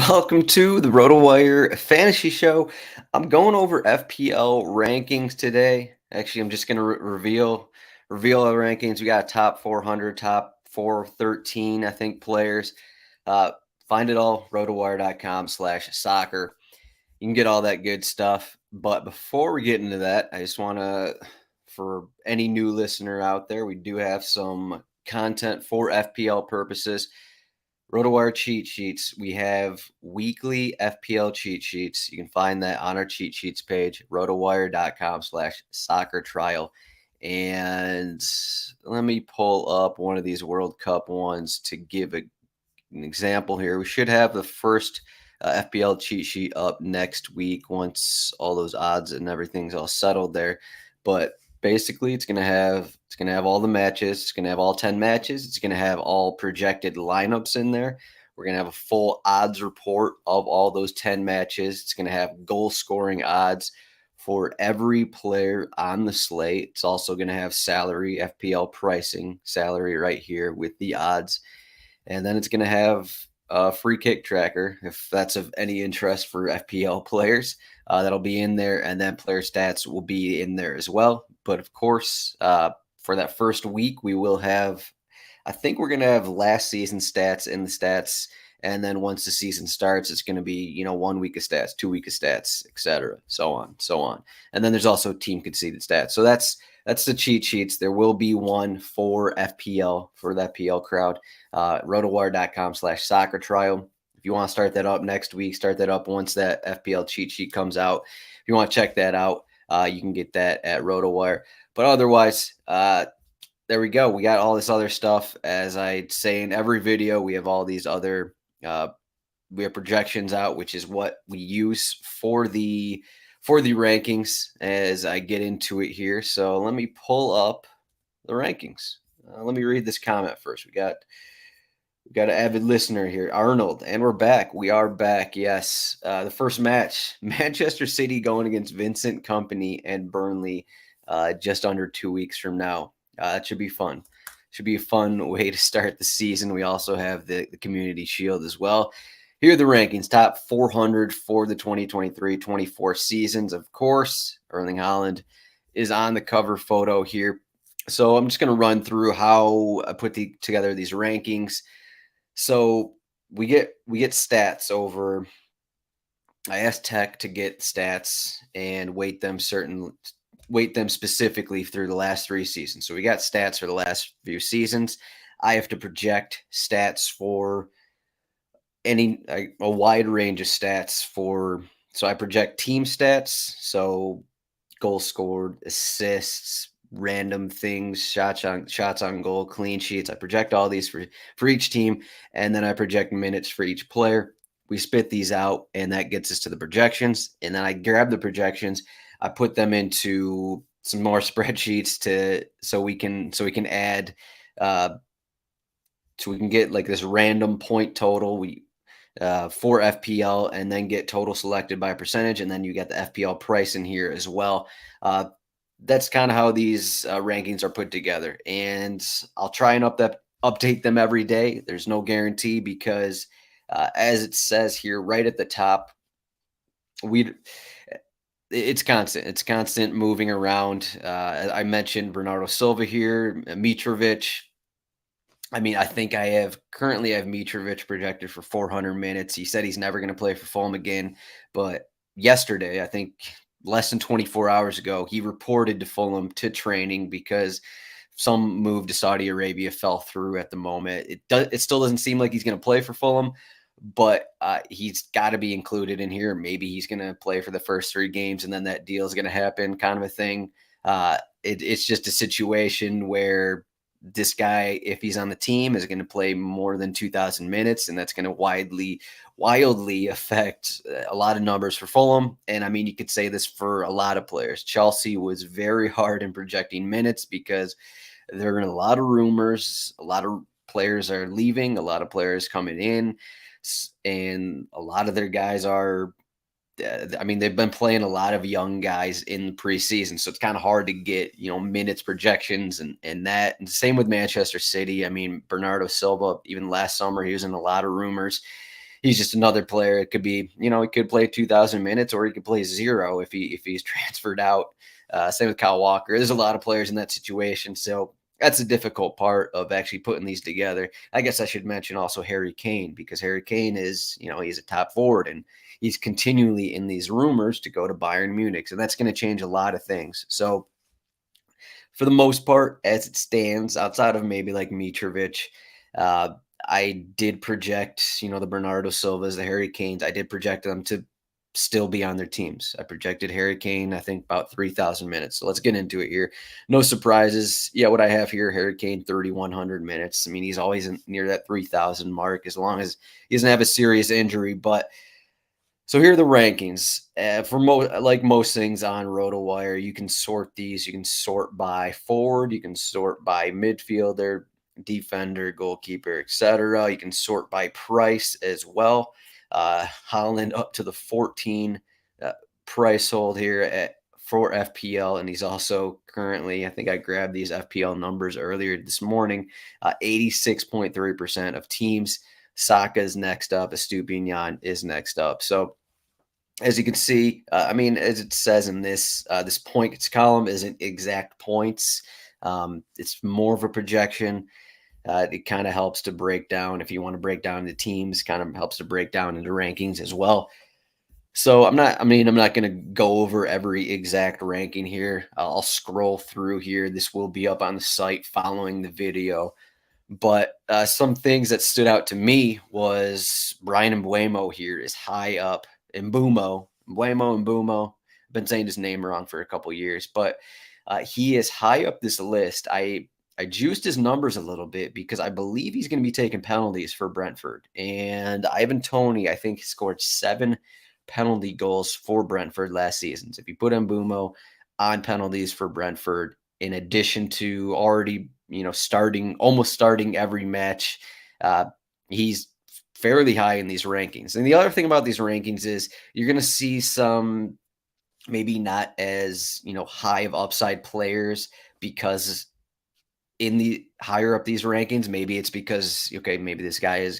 Welcome to the RotoWire Fantasy Show. I'm going over FPL rankings today. Actually, I'm just going to reveal our rankings. We got top 400, top 413, I think, players. Uh, find it all, rotowire.com/soccer. You can get all that good stuff. But before we get into that, I just want to, for any new listener out there, we do have some content for FPL purposes. RotoWire cheat sheets. We have weekly FPL cheat sheets. You can find that on our cheat sheets page, rotowire.com/soccer trial. And let me pull up one of these World Cup ones to give an example here. We should have the first FPL cheat sheet up next week once all those odds and everything's all settled there. But basically, it's gonna have all the matches. It's gonna have all 10 matches. It's gonna have all projected lineups in there. We're gonna have a full odds report of all those 10 matches. It's gonna have goal scoring odds for every player on the slate. It's also gonna have salary, FPL pricing, salary right here with the odds. And then it's going to have a free kick tracker, if that's of any interest for FPL players. That'll be in there, and then player stats will be in there as well. But of course, for that first week, we will have, I think we're going to have last season stats in the stats. And then once the season starts, it's going to be, 1 week of stats, 2 week of stats, etc., so on, so on. And then there's also team conceded stats. So that's the cheat sheets. There will be one for FPL, for the FPL crowd. Rotowire.com/soccer trial. If you want to start that up next week, start that up once that FPL cheat sheet comes out. If you want to check that out, you can get that at RotoWire. But otherwise, there we go. We got all this other stuff. As I say in every video, we have all these other we have projections out, which is what we use for the rankings as I get into it here. So let me pull up the rankings. Let me read this comment first. We got an avid listener here, Arnold, and we're back. We are back. Yes. The first match, Manchester City going against Vincent Kompany and Burnley just under 2 weeks from now. That should be fun. Should be a fun way to start the season. We also have the Community Shield as well. Here are the rankings. Top 400 for the 2023-24 seasons. Of course, Erling Haaland is on the cover photo here. So I'm just going to run through how I put together these rankings. So we get stats over. I asked Tech to get stats and weight them specifically through the last 3 seasons. So we got stats for the last few seasons. I have to project stats for a wide range of stats for. So I project team stats. So goals scored, assists, random things, shots on goal, clean sheets. I project all these for each team, and then I project minutes for each player. We spit these out, and that gets us to the projections. And then I grab the projections, I put them into some more spreadsheets so we can add, so we can get like this random point total for FPL, and then get total selected by percentage, and then you get the FPL price in here as well. That's kind of how these rankings are put together, and I'll try and update them every day. There's no guarantee because, as it says here right at the top, it's constant. It's constant moving around. I mentioned Bernardo Silva here, Mitrovic. I mean, I think currently have Mitrovic projected for 400 minutes. He said he's never going to play for Fulham again, but yesterday, I think less than 24 hours ago, he reported to Fulham to training because some move to Saudi Arabia fell through at the moment. It still doesn't seem like he's going to play for Fulham, but he's got to be included in here. Maybe he's going to play for the first 3 games, and then that deal is going to happen, kind of a thing. It's just a situation where this guy, if he's on the team, is going to play more than 2,000 minutes, and that's going to wildly affect a lot of numbers for Fulham. And I mean, you could say this for a lot of players. Chelsea was very hard in projecting minutes because there are a lot of rumors. A lot of players are leaving, a lot of players coming in, and a lot of their guys are, I mean, they've been playing a lot of young guys in the preseason, so it's kind of hard to get, minutes projections and that. And same with Manchester City. I mean, Bernardo Silva, even last summer, he was in a lot of rumors. he's just another player. It could be, he could play 2,000 minutes or he could play zero if he's transferred out. Same with Kyle Walker. There's a lot of players in that situation. So that's a difficult part of actually putting these together. I guess I should mention also Harry Kane, because Harry Kane is, he's a top forward and he's continually in these rumors to go to Bayern Munich. And that's going to change a lot of things. So for the most part, as it stands, outside of maybe like Mitrovic, uh, I did project, the Bernardo Silvas, the Harry Kanes, I did project them to still be on their teams. I projected Harry Kane, I think about 3,000 minutes. So let's get into it here. No surprises. Yeah, what I have here, Harry Kane, 3,100 minutes. I mean, he's always near that 3,000 mark as long as he doesn't have a serious injury. But so here are the rankings. For like most things on RotoWire, you can sort these. You can sort by forward, you can sort by midfielder, defender, goalkeeper, etc. You can sort by price as well. Holland up to the 14 price hold here for FPL, and he's also currently, I think I grabbed these FPL numbers earlier this morning, 86.3% of teams. Saka is next up. Estupinian is next up. So as you can see, I mean, as it says in this points column isn't exact points. It's more of a projection. It kind of helps to break down, if you want to break down the teams, kind of helps to break down into rankings as well. So I'm not going to go over every exact ranking here. I'll scroll through here. This will be up on the site following the video. But some things that stood out to me was Brian Mbuemo here is high up. Mbuemo. I've been saying his name wrong for a couple years, but he is high up this list. I juiced his numbers a little bit because I believe he's going to be taking penalties for Brentford. And Ivan Toney, I think, scored 7 penalty goals for Brentford last season. So if you put Mbuemo on penalties for Brentford, in addition to already, almost starting every match, he's fairly high in these rankings. And the other thing about these rankings is you're going to see some maybe not as, high of upside players, because in the higher up these rankings, maybe it's because, okay, maybe this guy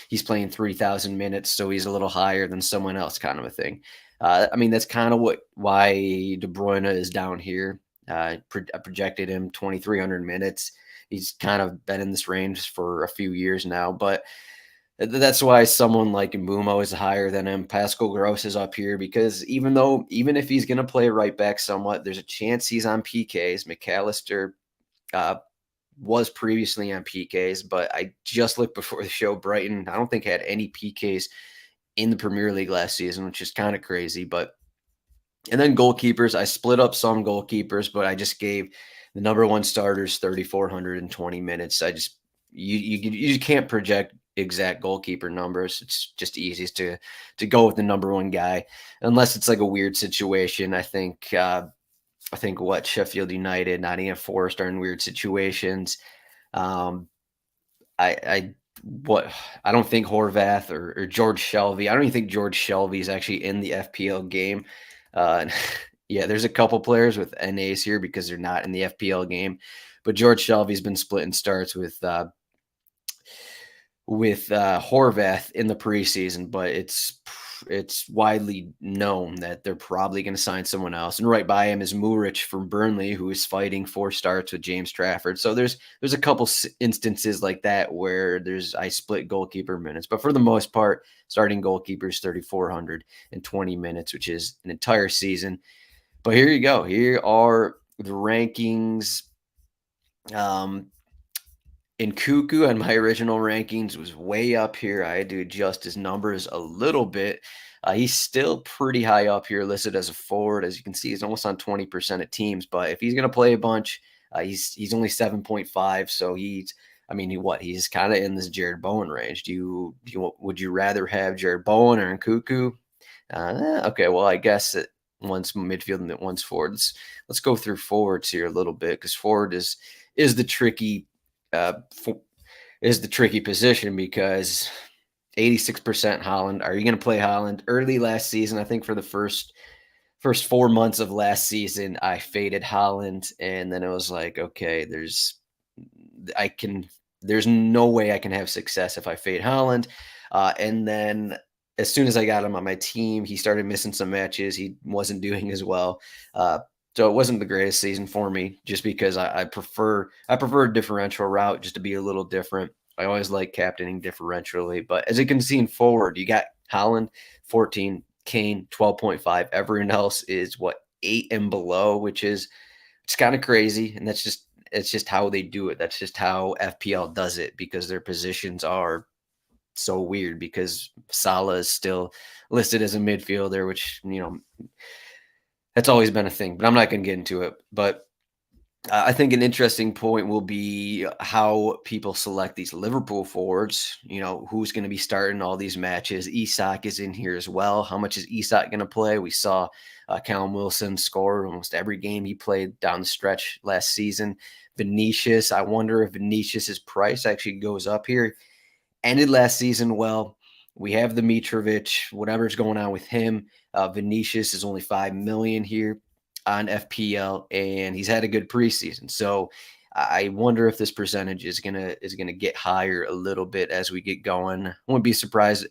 he's playing 3,000 minutes, so he's a little higher than someone else, kind of a thing. I mean, that's kind of why De Bruyne is down here. I projected him 2,300 minutes. He's kind of been in this range for a few years now, but that's why someone like Mbumo is higher than him. Pascal Gross is up here because even if he's going to play right back somewhat, there's a chance he's on PKs. McAllister was previously on PKs, but I just looked before the show. Brighton, I don't think had any PKs in the Premier League last season, which is kind of crazy. And then goalkeepers, I split up some goalkeepers, but I just gave the number one starters 3,420 minutes. You can't project exact goalkeeper numbers. It's just easiest to go with the number one guy, unless it's like a weird situation. I think what Sheffield United, Nottingham Forest are in weird situations. I don't think Horvath or George Shelby. I don't even think George Shelby is actually in the FPL game. Yeah, there's a couple players with NAs here because they're not in the FPL game, but George Shelby's been splitting starts with Horvath in the preseason, but it's widely known that they're probably going to sign someone else. And right by him is Muric from Burnley, who is fighting 4 starts with James Trafford. So there's a couple instances like that where I split goalkeeper minutes, but for the most part, starting goalkeepers 3,420 minutes, which is an entire season. But here you go. Here are the rankings. In Cuckoo and my original rankings was way up here. I had to adjust his numbers a little bit. He's still pretty high up here, listed as a forward. As you can see, he's almost on 20% of teams. But if he's going to play a bunch, he's only 7.5. So he's kind of in this Jared Bowen range. Would you rather have Jared Bowen or Cuckoo? Okay, well, I guess one's midfield and one's forwards. Let's go through forwards here a little bit, because forward is the tricky position, because 86% Holland. Are you going to play Holland? Early last season, I think for the first 4 months of last season, I faded Holland, and then it was like, okay, there's no way I can have success if I fade Holland. And then as soon as I got him on my team, he started missing some matches. He wasn't doing as well. Uh, so it wasn't the greatest season for me, just because I prefer a differential route just to be a little different. I always like captaining differentially, but as you can see in forward, you got Holland 14, Kane 12.5. Everyone else is what 8 and below, which is it's kind of crazy, and it's just how they do it. That's just how FPL does it because their positions are so weird because Salah is still listed as a midfielder, which, that's always been a thing, but I'm not going to get into it. But I think an interesting point will be how people select these Liverpool forwards. Who's going to be starting all these matches? Isak is in here as well. How much is Isak going to play? We saw Callum Wilson score almost every game he played down the stretch last season. Vinicius, I wonder if Vinicius's price actually goes up here. Ended last season well. We have the Mitrovic, whatever's going on with him. Vinicius is only 5 million here on FPL, and he's had a good preseason. So I wonder if this percentage is gonna get higher a little bit as we get going. I wouldn't be surprised.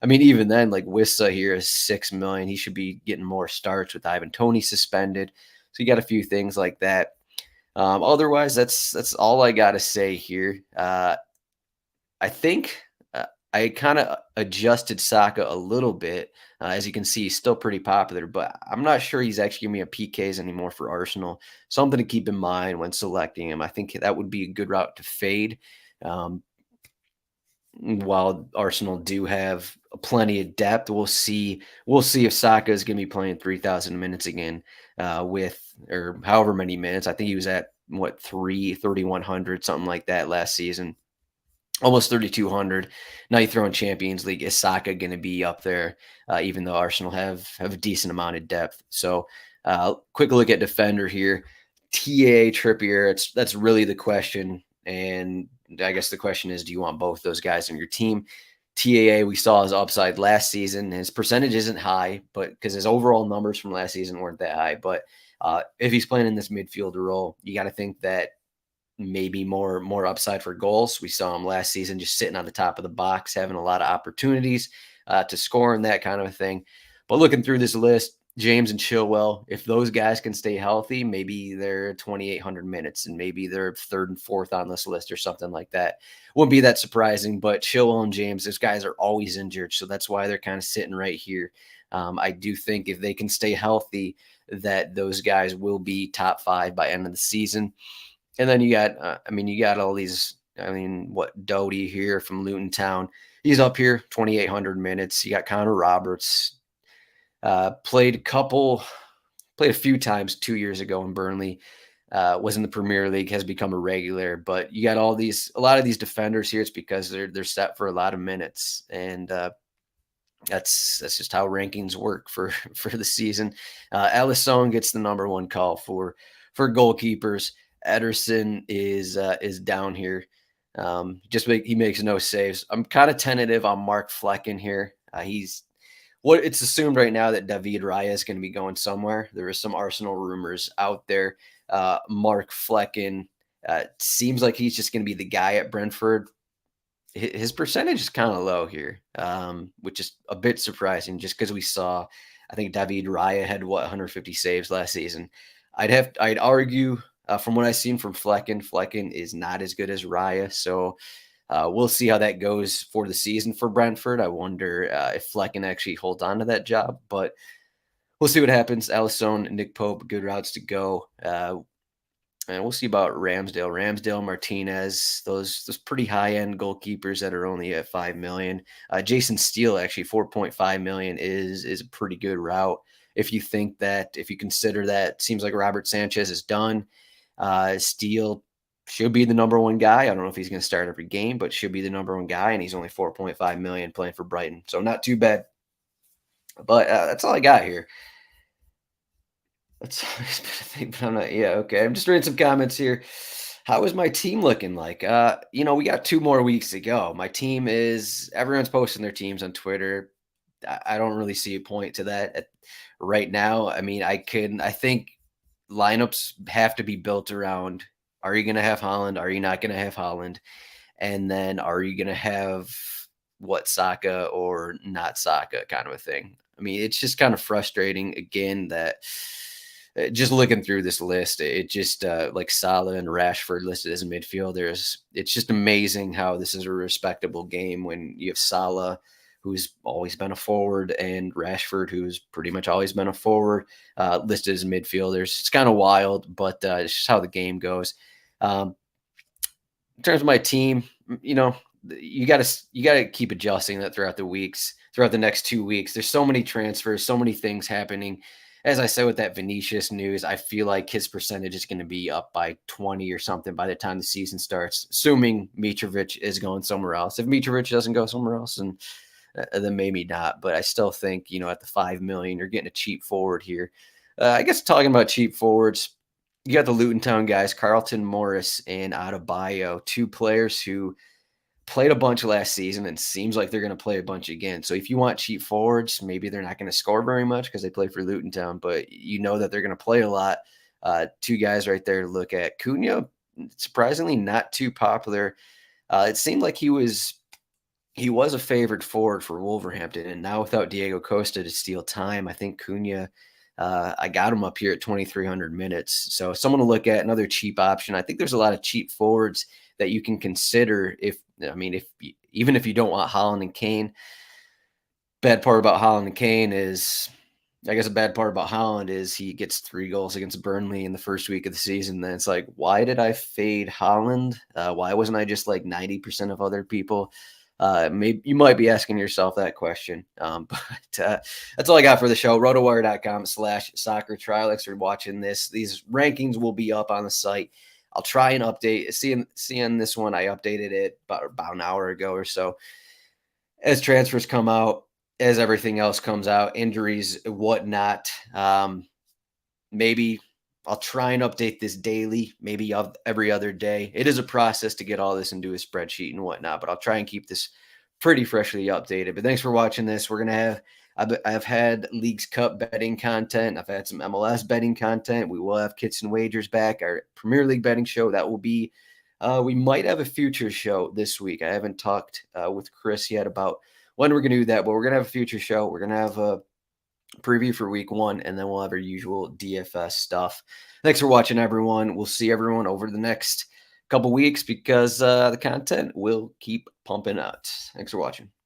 I mean, even then, like Wissa here is 6 million. He should be getting more starts with Ivan Toney suspended. So you got a few things like that. Otherwise, that's all I got to say here. I think I kind of adjusted Saka a little bit. As you can see, he's still pretty popular, but I'm not sure he's actually giving me a PKs anymore for Arsenal. Something to keep in mind when selecting him. I think that would be a good route to fade. Um, while Arsenal do have plenty of depth, we'll see. We'll see if Saka is going to be playing 3,000 minutes again, with or however many minutes. I think he was at what 3,100 something like that last season, almost 3,200. Now you throw in Champions League. Is Saka going to be up there? Even though Arsenal have a decent amount of depth. So, quick look at defender here. TA Trippier. That's really the question. And I guess the question is, do you want both those guys on your team? TAA, we saw his upside last season. His percentage isn't high, but because his overall numbers from last season weren't that high. But if he's playing in this midfielder role, you got to think that maybe more upside for goals. We saw him last season just sitting on the top of the box, having a lot of opportunities to score and that kind of a thing. But looking through this list, James and Chilwell, if those guys can stay healthy, maybe they're 2,800 minutes and maybe they're third and fourth on this list or something like that. Wouldn't be that surprising, but Chilwell and James, those guys are always injured. So that's why they're kind of sitting right here. I do think if they can stay healthy, that those guys will be top 5 by end of the season. And then you got, you got all these. What Doty here from Luton Town? He's up here, 2,800 minutes. You got Connor Roberts, played a few times 2 years ago in Burnley. Was in the Premier League, has become a regular. But you got a lot of these defenders here. It's because they're set for a lot of minutes, and that's just how rankings work for the season. Alisson gets the number 1 call for goalkeepers. Ederson is down here. He makes no saves. I'm kind of tentative on Mark Flecken here. It's assumed right now that David Raya is going to be going somewhere. There is some Arsenal rumors out there. Mark Flecken seems like he's just going to be the guy at Brentford. His percentage is kind of low here, which is a bit surprising just because we saw, I think David Raya had 150 saves last season. I'd argue, from what I've seen from Flecken is not as good as Raya. So we'll see how that goes for the season for Brentford. I wonder if Flecken actually holds on to that job, but we'll see what happens. Alisson and Nick Pope, good routes to go. And we'll see about Ramsdale, Martinez, those pretty high-end goalkeepers that are only at 5 million. Jason Steele, actually 4.5 million is a pretty good route. If you consider that, seems like Robert Sanchez is done. Steele should be the number 1 guy. I don't know if he's going to start every game, but should be the number 1 guy, and he's only 4.5 million playing for Brighton. So not too bad. But that's all I got here. That's always been a thing, but I'm not. Yeah, okay. I'm just reading some comments here. How is my team looking like? We got 2 more weeks to go. My team everyone's posting their teams on Twitter. I don't really see a point to that right now. I think lineups have to be built around, are you going to have Holland? Are you not going to have Holland? And then are you going to have what Saka or not Saka kind of a thing. I mean, it's just kind of frustrating again that just looking through this list, it just like Salah and Rashford listed as midfielders. It's just amazing how this is a respectable game when you have Salah, who's always been a forward, and Rashford, who's pretty much always been a forward, listed as midfielders. It's kind of wild, but it's just how the game goes. Um, in terms of my team, you gotta keep adjusting that throughout the weeks, throughout the next 2 weeks. There's so many transfers, so many things happening. As I said with that Vinicius news, I feel like his percentage is going to be up by 20 or something by the time the season starts, assuming Mitrovic is going somewhere else. If Mitrovic doesn't go somewhere else, then maybe not. But I still think, at the 5 million, you're getting a cheap forward here. I guess talking about cheap forwards, you got the Luton Town guys, Carlton Morris and Adebayo, two players who played a bunch last season and seems like they're going to play a bunch again. So if you want cheap forwards, maybe they're not going to score very much because they play for Luton Town, but you know that they're going to play a lot. Two guys right there to look at. Cunha, surprisingly not too popular. It seemed like he was a favored forward for Wolverhampton, and now without Diego Costa to steal time, I think Cunha, I got him up here at 2,300 minutes. So someone to look at, another cheap option. I think there's a lot of cheap forwards that you can consider even if you don't want Haaland and Kane. Bad part about Haaland and Kane is, I guess a bad part about Haaland is he gets 3 goals against Burnley in the first week of the season. Then it's like, why did I fade Haaland? Why wasn't I just like 90% of other people? Maybe you might be asking yourself that question. But that's all I got for the show. RotoWire.com/soccer trial. Thanks for watching this. These rankings will be up on the site. I'll try and update. Seeing this one, I updated it about an hour ago or so. As transfers come out, as everything else comes out, injuries, whatnot. Maybe I'll try and update this daily, maybe every other day. It is a process to get all this into a spreadsheet and whatnot, but I'll try and keep this pretty freshly updated. But thanks for watching this. We're going to have, I've had Leagues Cup betting content. I've had some MLS betting content. We will have Kits and Wagers back, our Premier League betting show. That will be, we might have a future show this week. I haven't talked with Chris yet about when we're going to do that, but we're going to have a future show. We're going to have a preview for week 1, and then we'll have our usual DFS stuff. Thanks for watching, everyone. We'll see everyone over the next couple weeks because the content will keep pumping out. Thanks for watching.